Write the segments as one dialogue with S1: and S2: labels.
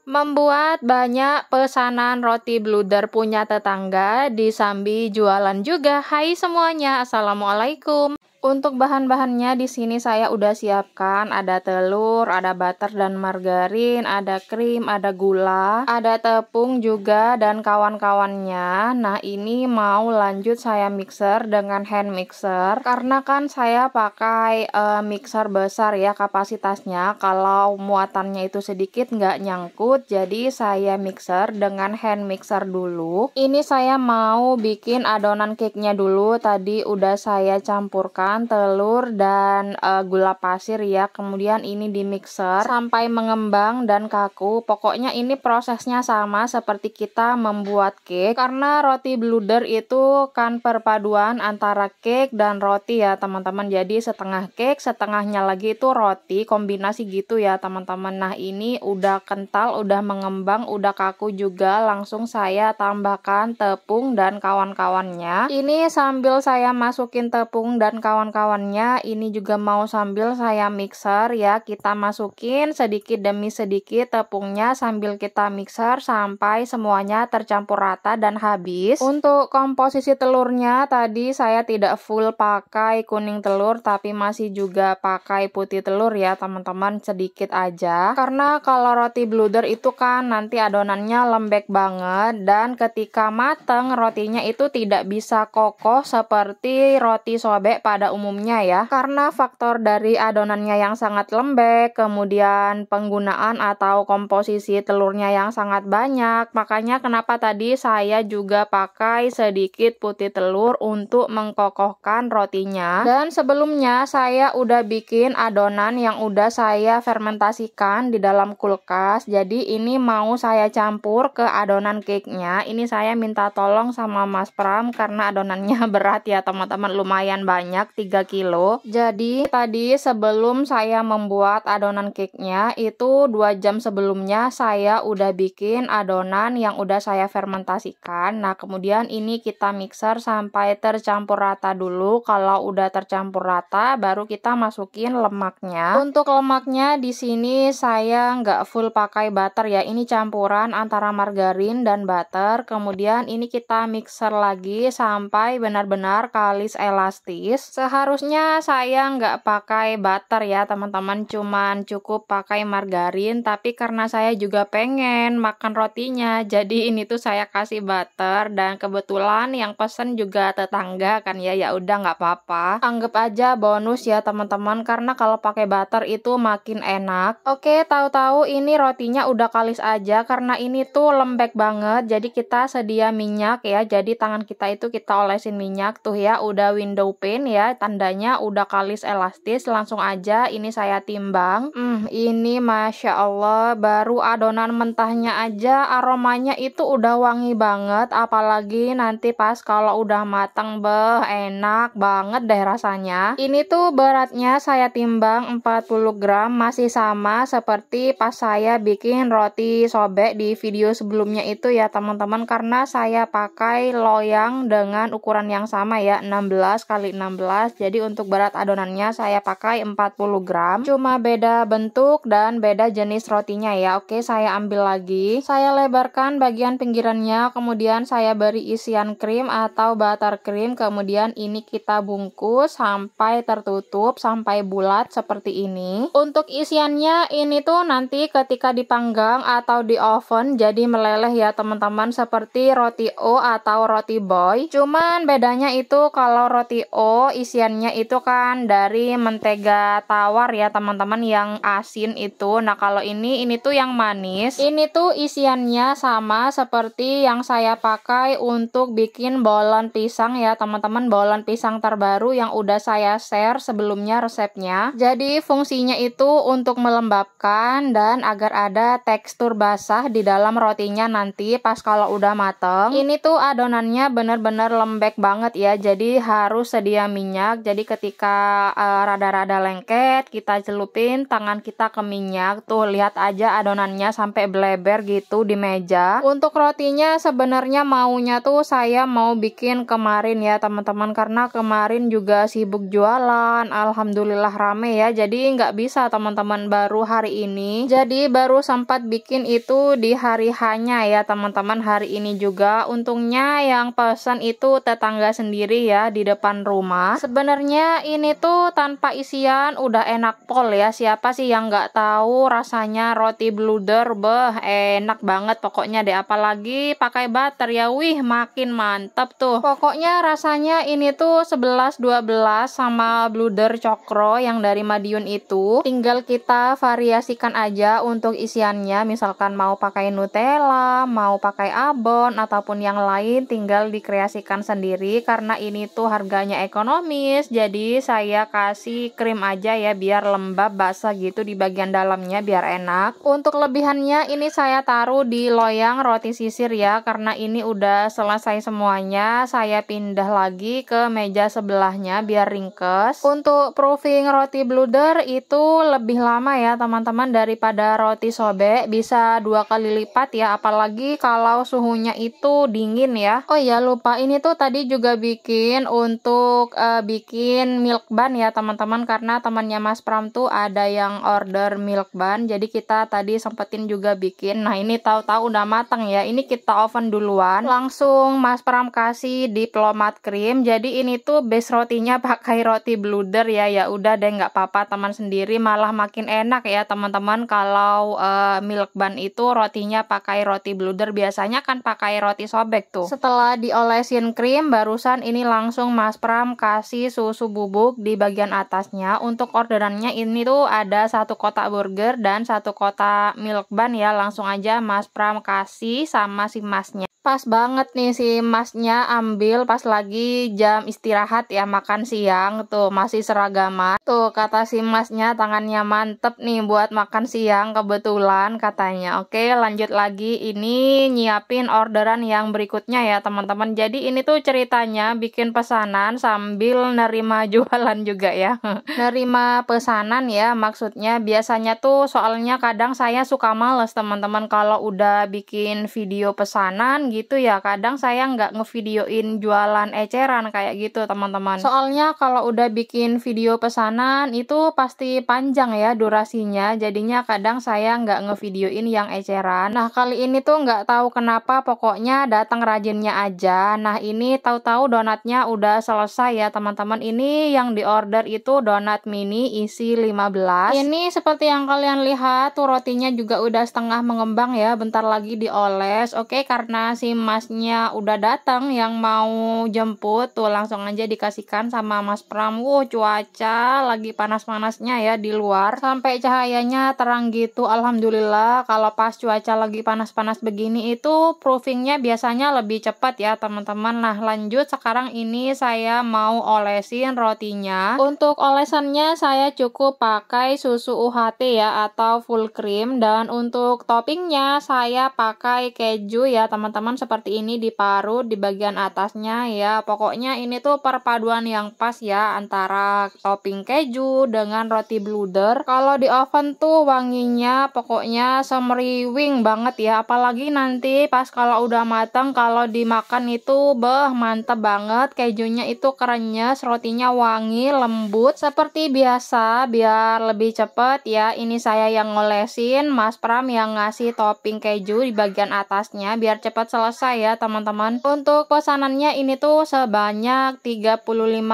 S1: Membuat banyak pesanan roti bluder punya tetangga, disambi jualan juga. Hai semuanya, assalamualaikum. Untuk bahan-bahannya di sini saya udah siapkan, ada telur, ada butter dan margarin, ada krim, ada gula, ada tepung juga dan kawan-kawannya. Nah, ini mau lanjut saya mixer dengan hand mixer karena kan saya pakai mixer besar ya kapasitasnya. Kalau muatannya itu sedikit nggak nyangkut, jadi saya mixer dengan hand mixer dulu. Ini saya mau bikin adonan cake-nya dulu. Tadi udah saya campurkan telur dan gula pasir ya, kemudian ini di mixer sampai mengembang dan kaku. Pokoknya ini prosesnya sama seperti kita membuat cake, karena roti bluder itu kan perpaduan antara cake dan roti ya teman-teman. Jadi setengah cake, setengahnya lagi itu roti, kombinasi gitu ya teman-teman. Nah, ini udah kental, udah mengembang, udah kaku juga. Langsung saya tambahkan tepung dan kawan-kawannya. Ini sambil saya masukin tepung dan kawan-kawannya, ini juga mau sambil saya mixer ya. Kita masukin sedikit demi sedikit tepungnya sambil kita mixer sampai semuanya tercampur rata dan habis. Untuk komposisi telurnya tadi saya tidak full pakai kuning telur, tapi masih juga pakai putih telur ya teman-teman, sedikit aja. Karena kalau roti bluder itu kan nanti adonannya lembek banget, dan ketika mateng rotinya itu tidak bisa kokoh seperti roti sobek pada umumnya ya, karena faktor dari adonannya yang sangat lembek, kemudian penggunaan atau komposisi telurnya yang sangat banyak. Makanya kenapa tadi saya juga pakai sedikit putih telur untuk mengkokohkan rotinya. Dan sebelumnya saya udah bikin adonan yang udah saya fermentasikan di dalam kulkas. Jadi ini mau saya campur ke adonan cake-nya. Ini saya minta tolong sama Mas Pram karena adonannya berat ya teman-teman, lumayan banyak, 3 kilo. Jadi tadi sebelum saya membuat adonan cake-nya itu 2 jam sebelumnya saya udah bikin adonan yang udah saya fermentasikan. Nah, kemudian ini kita mixer sampai tercampur rata dulu. Kalau udah tercampur rata baru kita masukin lemaknya. Untuk lemaknya di sini saya nggak full pakai butter ya. Ini campuran antara margarin dan butter. Kemudian ini kita mixer lagi sampai benar-benar kalis elastis. Seharusnya saya nggak pakai butter ya teman-teman, cuman cukup pakai margarin, tapi karena saya juga pengen makan rotinya, jadi ini tuh saya kasih butter. Dan kebetulan yang pesen juga tetangga kan ya, ya udah nggak apa-apa, anggap aja bonus ya teman-teman, karena kalau pakai butter itu makin enak. Oke, tahu-tahu ini rotinya udah kalis aja karena ini tuh lembek banget, jadi kita sedia minyak ya. Jadi tangan kita itu kita olesin minyak tuh ya, udah window pane ya, tandanya udah kalis elastis. Langsung aja ini saya timbang. Ini Masya Allah, baru adonan mentahnya aja aromanya itu udah wangi banget, apalagi nanti pas kalau udah matang, enak banget deh rasanya. Ini tuh beratnya saya timbang 40 gram, masih sama seperti pas saya bikin roti sobek di video sebelumnya itu ya teman-teman, karena saya pakai loyang dengan ukuran yang sama ya, 16 kali 16. Jadi untuk berat adonannya saya pakai 40 gram, cuma beda bentuk dan beda jenis rotinya ya. Oke, saya ambil lagi, saya lebarkan bagian pinggirannya, kemudian saya beri isian krim atau buttercream, kemudian ini kita bungkus sampai tertutup sampai bulat seperti ini. Untuk isiannya ini tuh nanti ketika dipanggang atau di oven jadi meleleh ya teman-teman, seperti roti O atau roti boy. Cuman bedanya itu kalau roti O isiannya itu kan dari mentega tawar ya teman-teman, yang asin itu. Nah, kalau ini tuh yang manis. Ini tuh isiannya sama seperti yang saya pakai untuk bikin bolen pisang ya teman-teman, bolen pisang terbaru yang udah saya share sebelumnya resepnya. Jadi fungsinya itu untuk melembabkan dan agar ada tekstur basah di dalam rotinya nanti pas kalau udah mateng. Ini tuh adonannya bener-bener lembek banget ya, jadi harus sedia minyak minyak. Jadi ketika rada-rada lengket, kita celupin tangan kita ke minyak. Tuh lihat aja adonannya sampai bleber gitu di meja. Untuk rotinya sebenarnya maunya tuh saya mau bikin kemarin ya teman-teman, karena kemarin juga sibuk jualan. Alhamdulillah rame ya. Jadi nggak bisa teman-teman, baru hari ini. Jadi baru sempat bikin itu di hari hanya ya teman-teman, hari ini juga. Untungnya yang pesan itu tetangga sendiri ya di depan rumah. Sebenarnya ini tuh tanpa isian udah enak pol ya. Siapa sih yang nggak tahu rasanya roti bluder? Beh, enak banget pokoknya deh. Apalagi pakai butter ya, wih makin mantap tuh. Pokoknya rasanya ini tuh 11-12 sama bluder cokro yang dari Madiun itu. Tinggal kita variasikan aja untuk isiannya. Misalkan mau pakai Nutella, mau pakai abon ataupun yang lain, tinggal dikreasikan sendiri. Karena ini tuh harganya ekonomis, jadi saya kasih krim aja ya biar lembab basah gitu di bagian dalamnya biar enak. Untuk lebihannya ini saya taruh di loyang roti sisir ya, karena ini udah selesai semuanya. Saya pindah lagi ke meja sebelahnya biar ringkes. Untuk proofing roti bluder itu lebih lama ya teman-teman daripada roti sobek, bisa 2 kali lipat ya, apalagi kalau suhunya itu dingin ya. Oh ya lupa, ini tuh tadi juga bikin untuk bikin milk bun ya teman-teman, karena temannya Mas Pram tuh ada yang order milk bun, jadi kita tadi sempetin juga bikin. Nah ini tahu-tahu udah matang ya, ini kita oven duluan, langsung Mas Pram kasih diplomat cream. Jadi ini tuh base rotinya pakai roti bluder ya. Ya udah deh, nggak apa-apa teman sendiri, malah makin enak ya teman-teman kalau milk bun itu rotinya pakai roti bluder. Biasanya kan pakai roti sobek tuh. Setelah diolesin krim barusan, ini langsung Mas Pram kasih susu bubuk di bagian atasnya. Untuk orderannya ini tuh ada 1 kotak burger dan 1 kotak milk bun ya. Langsung aja Mas Pram kasih sama si masnya. Pas banget nih si masnya ambil pas lagi jam istirahat ya, makan siang. Tuh masih seragaman. Tuh kata si masnya tangannya mantep nih buat makan siang kebetulan katanya. Oke lanjut lagi, ini nyiapin orderan yang berikutnya ya teman-teman. Jadi ini tuh ceritanya bikin pesanan sambil nerima jualan juga ya. Nerima pesanan ya maksudnya. Biasanya tuh soalnya kadang saya suka males teman-teman kalau udah bikin video pesanan gitu ya, kadang saya nggak ngevideoin jualan eceran kayak gitu teman-teman. Soalnya kalau udah bikin video pesanan itu pasti panjang ya durasinya, jadinya kadang saya nggak ngevideoin yang eceran. Nah kali ini tuh nggak tahu kenapa, pokoknya datang rajinnya aja. Nah ini tahu-tahu donatnya udah selesai ya teman-teman. Ini yang diorder itu donat mini isi 15. Ini seperti yang kalian lihat tuh rotinya juga udah setengah mengembang ya, bentar lagi dioles. Oke, karena si masnya udah datang yang mau jemput tuh langsung aja dikasihkan sama Mas Pram. Cuaca lagi panas-panasnya ya di luar, sampai cahayanya terang gitu. Alhamdulillah kalau pas cuaca lagi panas-panas begini itu proofingnya biasanya lebih cepat ya teman-teman. Nah lanjut, sekarang ini saya mau olesin rotinya. Untuk olesannya saya cukup pakai susu UHT ya atau full cream, dan untuk toppingnya saya pakai keju ya teman-teman, seperti ini diparut di bagian atasnya ya. Pokoknya ini tuh perpaduan yang pas ya antara topping keju dengan roti bluder. Kalau di oven tuh wanginya pokoknya semeriwing banget ya, apalagi nanti pas kalau udah matang, kalau dimakan itu beh mantep banget. Kejunya itu krenyes, rotinya wangi lembut seperti biasa. Biar lebih cepet ya, ini saya yang ngolesin, Mas Pram yang ngasih topping keju di bagian atasnya biar cepat selesai ya teman-teman. Untuk pesanannya ini tuh sebanyak 35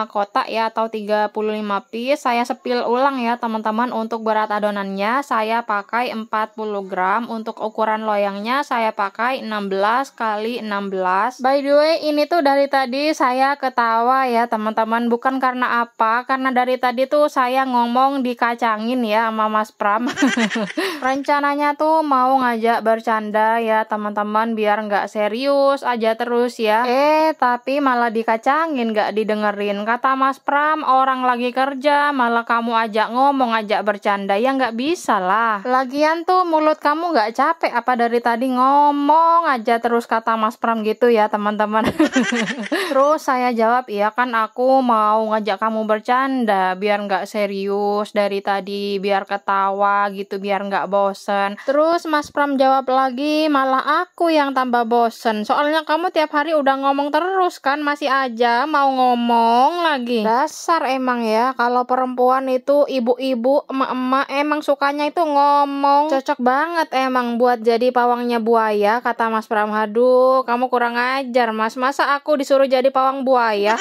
S1: kotak ya atau 35 piece. Saya sepil ulang ya teman-teman. Untuk berat adonannya saya pakai 40 gram. Untuk ukuran loyangnya saya pakai 16 kali 16. By the way ini tuh dari tadi saya ketawa ya teman-teman, bukan karena apa, karena dari tadi tuh saya ngomong dikacangin ya sama Mas Pram. Rencananya tuh mau ngajak bercanda ya teman-teman biar nggak serius aja terus ya. Tapi malah dikacangin, gak didengerin. Kata Mas Pram, orang lagi kerja malah kamu ajak ngomong, ajak bercanda, ya nggak bisa lah. Lagian tuh mulut kamu nggak capek apa dari tadi ngomong aja terus, kata Mas Pram gitu ya teman-teman. Terus saya jawab, iya kan aku mau ngajak kamu bercanda biar nggak serius dari tadi, biar ketawa gitu, biar nggak bosen. Terus Mas Pram jawab lagi, malah aku yang tambah bosen, soalnya kamu tiap hari udah ngomong terus kan, masih aja mau ngomong lagi. Dasar emang ya, kalau perempuan itu, ibu-ibu, emak-emak emang sukanya itu ngomong. Cocok banget emang buat jadi pawangnya buaya, kata Mas Pram. Aduh, kamu kurang ajar Mas, masa aku disuruh jadi pawang buaya?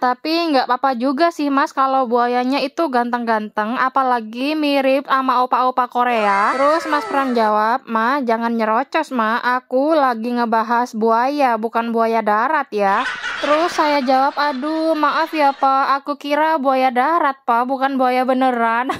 S1: Tapi nggak apa-apa juga sih Mas kalau buayanya itu ganteng-ganteng, apalagi mirip sama opa-opa Korea. Terus Mas Pram jawab, Ma jangan nyerocos Ma, aku lagi ngebahas buaya, bukan buaya darat ya. Terus saya jawab, aduh maaf ya Pak, aku kira buaya darat Pak, bukan buaya beneran.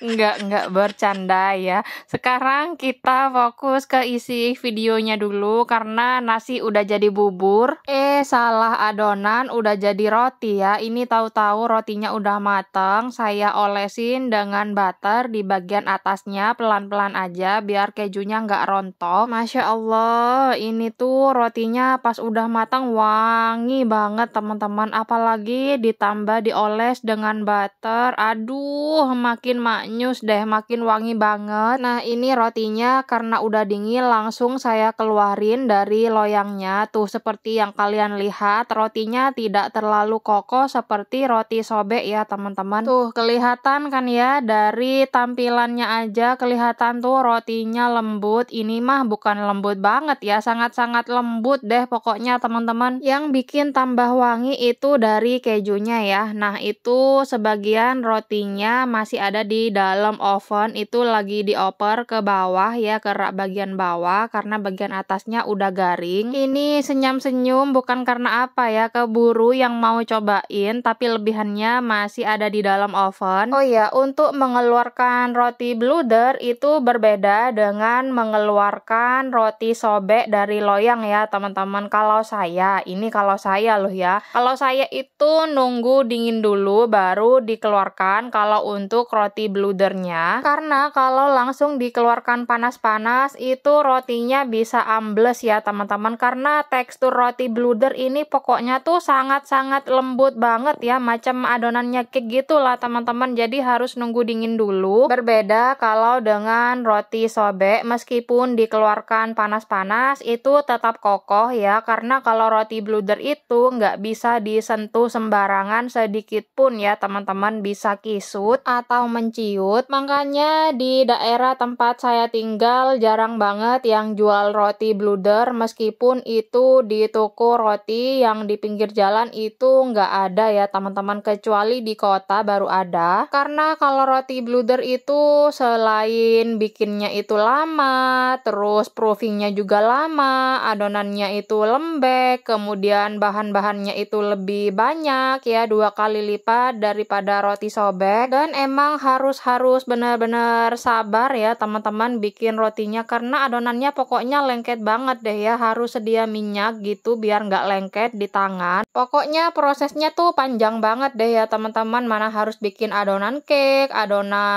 S1: Enggak bercanda ya. Sekarang kita fokus ke isi videonya dulu, karena nasi udah jadi bubur. Salah adonan, udah jadi roti ya. Ini tahu-tahu rotinya udah mateng, saya olesin dengan butter di bagian atasnya pelan-pelan aja biar kejunya nggak rontok. Masya Allah, ini tuh rotinya pas udah matang wangi banget teman-teman, apalagi ditambah dioles dengan butter, aduh makin maknyus deh, makin wangi banget. Nah ini rotinya karena udah dingin langsung saya keluarin dari loyangnya. Tuh seperti yang kalian lihat, rotinya tidak terlalu kokoh seperti roti sobek ya teman-teman. Tuh kelihatan kan ya, dari tampilannya aja kelihatan tuh rotinya lembut. Ini mah bukan lembut banget ya, sangat-sangat lembut deh pokoknya teman-teman. Yang bikin tambah wangi itu dari kejunya ya. Nah itu sebagian rotinya masih ada di dalam oven, itu lagi dioper ke bawah ya, ke rak bagian bawah, karena bagian atasnya udah garing. Ini senyum-senyum bukan karena apa ya, keburu yang mau cobain, tapi lebihannya masih ada di dalam oven. Oh iya, untuk mengeluarkan roti bluder itu berbeda dengan mengeluarkan roti sobek dari loyang ya teman-teman. Kalau saya loh ya, kalau saya itu nunggu dingin dulu baru dikeluarkan kalau untuk roti bludernya, karena kalau langsung dikeluarkan panas-panas itu rotinya bisa ambles ya teman-teman, karena tekstur roti bluder ini pokoknya tuh sangat-sangat lembut banget ya, macam adonannya cake gitulah teman-teman, jadi harus nunggu dingin dulu. Berbeda kalau dengan roti sobek, meskipun dikeluarkan panas-panas itu tetap kokoh ya, karena kalau roti bluder itu nggak bisa disentuh sembarangan sedikit pun ya teman-teman, bisa kisut atau menciut. Makanya di daerah tempat saya tinggal jarang banget yang jual roti bluder, meskipun itu di toko roti yang di pinggir jalan itu nggak ada ya teman-teman, kecuali di kota baru ada. Karena kalau roti bluder itu selain bikinnya itu lama, terus proofingnya juga lama, adonannya itu lembek, kemudian bahan-bahannya itu lebih banyak ya, 2 kali lipat daripada roti sobek. Dan emang harus benar-benar sabar ya teman-teman bikin rotinya, karena adonannya pokoknya lengket banget deh ya, harus sedia minyak gitu biar nggak lengket di tangan. Pokoknya prosesnya tuh panjang banget deh ya teman-teman, mana harus bikin adonan cake,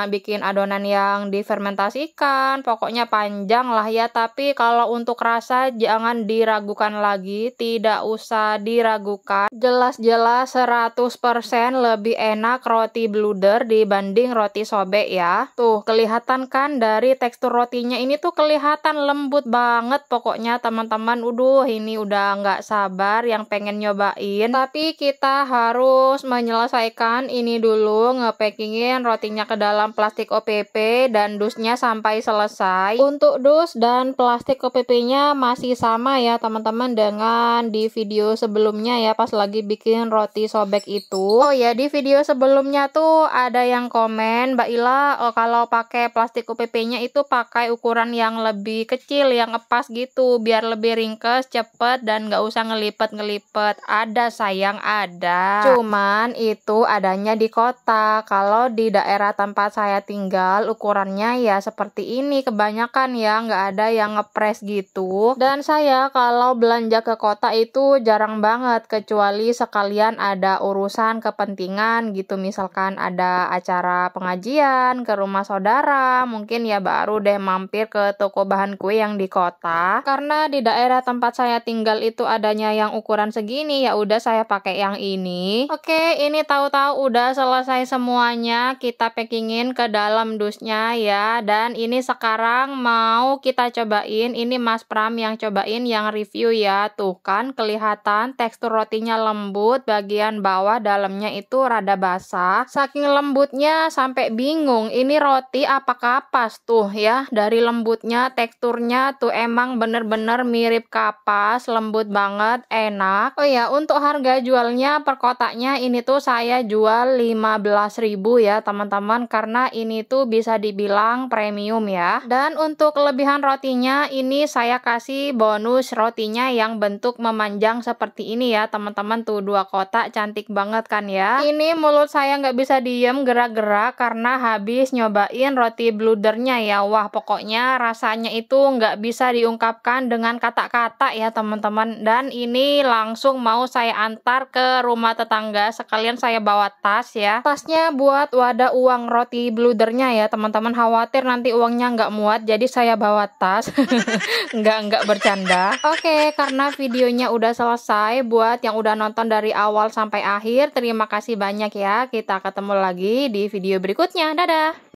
S1: bikin adonan yang difermentasikan, pokoknya panjang lah ya. Tapi kalau untuk rasa jangan diragukan lagi, tidak usah diragukan, jelas-jelas 100% lebih enak roti bluder dibanding roti sobek ya. Tuh kelihatan kan dari tekstur rotinya ini tuh kelihatan lembut banget pokoknya teman-teman. Ini udah nggak sabar yang pengen nyobain, tapi kita harus menyelesaikan ini dulu, ngepackingin rotinya ke dalam plastik OPP dan dusnya sampai selesai. Untuk dus dan plastik OPP nya masih sama ya teman-teman, teman-teman dengan di video sebelumnya ya, pas lagi bikin roti sobek itu. Oh ya, di video sebelumnya tuh ada yang komen, Mbak Ila, kalau pakai plastik UPP-nya itu pakai ukuran yang lebih kecil, yang ngepas gitu, biar lebih ringkes, cepet, dan nggak usah ngelipet-ngelipet. Ada sayang, ada. Cuman itu adanya di kota. Kalau di daerah tempat saya tinggal, ukurannya ya seperti ini kebanyakan ya, nggak ada yang ngepres gitu. Dan saya kalau belanja ke kota itu jarang banget, kecuali sekalian ada urusan kepentingan gitu, misalkan ada acara pengajian ke rumah saudara, mungkin ya baru deh mampir ke toko bahan kue yang di kota. Karena di daerah tempat saya tinggal itu adanya yang ukuran segini, ya udah saya pakai yang ini. Oke, ini tahu-tahu udah selesai semuanya, kita packingin ke dalam dusnya ya. Dan ini sekarang mau kita cobain, ini Mas Pram yang cobain, yang review ya. Tuh kan kelihatan tekstur rotinya lembut, bagian bawah dalamnya itu rada basah. Saking lembutnya sampai bingung ini roti apa kapas tuh ya. Dari lembutnya, teksturnya tuh emang bener-bener mirip kapas, lembut banget, enak. Oh ya, untuk harga jualnya per kotaknya ini tuh saya jual 15.000 ya teman-teman, karena ini tuh bisa dibilang premium ya. Dan untuk kelebihan rotinya ini saya kasih bonus rotinya yang bentuk memanjang seperti ini ya teman-teman, tuh 2 kotak, cantik banget kan ya. Ini mulut saya nggak bisa diem, gerak-gerak karena habis nyobain roti bludernya ya. Wah, pokoknya rasanya itu nggak bisa diungkapkan dengan kata-kata ya teman-teman. Dan ini langsung mau saya antar ke rumah tetangga, sekalian saya bawa tas ya. Tasnya buat wadah uang roti bludernya ya teman-teman, khawatir nanti uangnya nggak muat, jadi saya bawa tas. Nggak bercanda. Oke, karena videonya udah selesai, buat yang udah nonton dari awal sampai akhir, terima kasih banyak ya. Kita ketemu lagi di video berikutnya. Dadah!